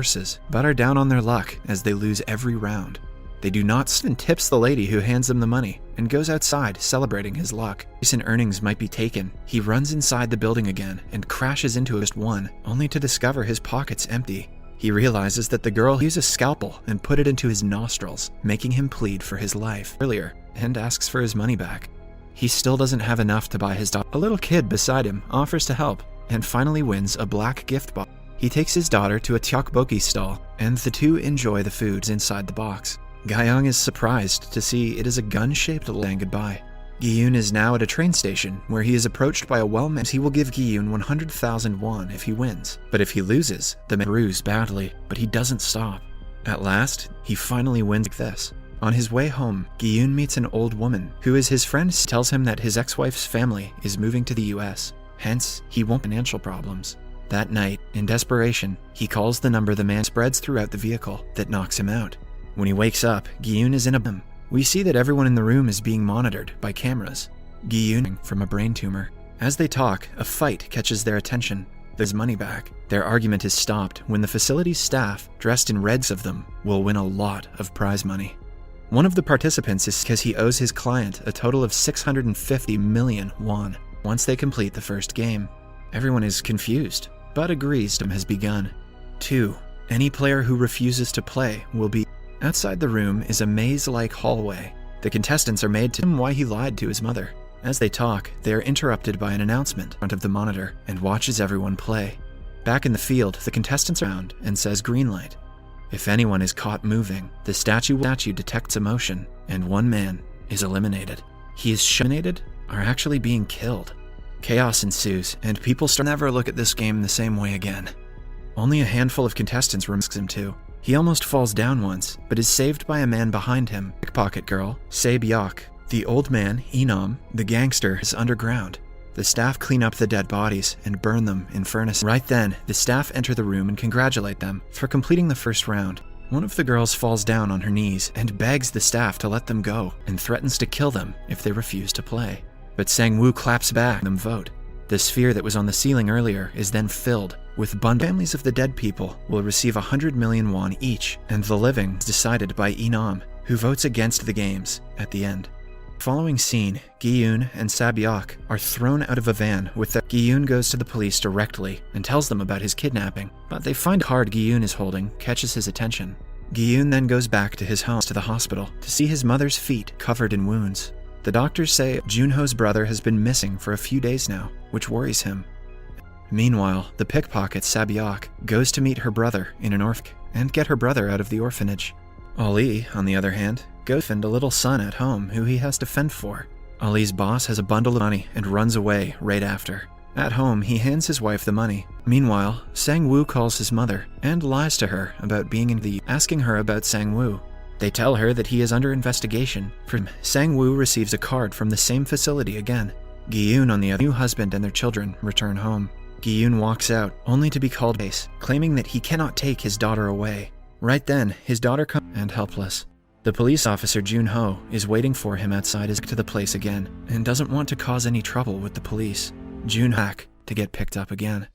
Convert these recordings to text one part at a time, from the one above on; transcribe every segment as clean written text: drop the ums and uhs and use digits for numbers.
horses, but are down on their luck as they lose every round. They do not and tips the lady who hands him the money and goes outside celebrating his luck. Recent earnings might be taken. He runs inside the building again and crashes into just one, only to discover his pockets empty. He realizes that the girl used a scalpel and put it into his nostrils, making him plead for his life earlier, and asks for his money back. He still doesn't have enough to buy his daughter. A little kid beside him offers to help and finally wins a black gift box. He takes his daughter to a tteokbokki stall, and the two enjoy the foods inside the box. Gyeong is surprised to see it is a gun-shaped saying goodbye. Gi-yoon is now at a train station where he is approached by a well-man. He will give Gi-yoon 100,000 won if he wins, but if he loses, the man bruises badly, but he doesn't stop. At last, he finally wins like this. On his way home, Gi-yoon meets an old woman who is his friend. Tells him that his ex-wife's family is moving to the US, hence he won't have financial problems. That night, in desperation, he calls the number the man spreads throughout the vehicle that knocks him out. When he wakes up, Gi-yoon is in a room. We see that everyone in the room is being monitored by cameras. Gi-yoon from a brain tumor. As they talk, a fight catches their attention. There's money back. Their argument is stopped when the facility's staff, dressed in reds of them, will win a lot of prize money. One of the participants is because he owes his client a total of 650 million won once they complete the first game. Everyone is confused, but agrees time has begun. 2. Any player who refuses to play will be... Outside the room is a maze-like hallway. The contestants are made to tell him why he lied to his mother. As they talk, they are interrupted by an announcement in front of the monitor and watches everyone play. Back in the field, the contestants are around and says green light. If anyone is caught moving, the statue detects emotion, and one man is eliminated. He is eliminated are actually being killed. Chaos ensues, and people never look at this game the same way again. Only a handful of contestants risks him too. He almost falls down once, but is saved by a man behind him. Pickpocket girl, Se-byok. The old man, Enom, the gangster, is underground. The staff clean up the dead bodies and burn them in furnaces. Right then, the staff enter the room and congratulate them for completing the first round. One of the girls falls down on her knees and begs the staff to let them go and threatens to kill them if they refuse to play. But Sang-woo claps back and them vote. The sphere that was on the ceiling earlier is then filled with families of the dead people will receive 100 million won each, and the living is decided by Enom, who votes against the games at the end. Following scene, Gi-yoon and Se-byok are thrown out of a van with their... Gi-yoon goes to the police directly and tells them about his kidnapping, but they find the card Gi-yoon is holding catches his attention. Gi-yoon then goes back to his home to the hospital to see his mother's feet covered in wounds. The doctors say Junho's brother has been missing for a few days now, which worries him. Meanwhile, the pickpocket Se-byok goes to meet her brother in an orphanage and get her brother out of the orphanage. Ali, on the other hand, goes to find a little son at home who he has to fend for. Ali's boss has a bundle of money and runs away right after. At home, he hands his wife the money. Meanwhile, Sang-woo calls his mother and lies to her about being in the... asking her about Sang-woo. They tell her that he is under investigation. Sang-woo receives a card from the same facility again. Gi-yoon, on the other, new husband and their children return home. Gi-yoon walks out, only to be called base, claiming that he cannot take his daughter away. Right then, his daughter comes and helpless. The police officer Junho is waiting for him outside to the place again, and doesn't want to cause any trouble with the police. Junho hack to get picked up again.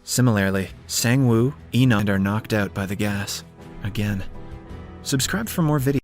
Similarly, Sang-woo, Enom are knocked out by the gas. Again. Subscribe for more videos.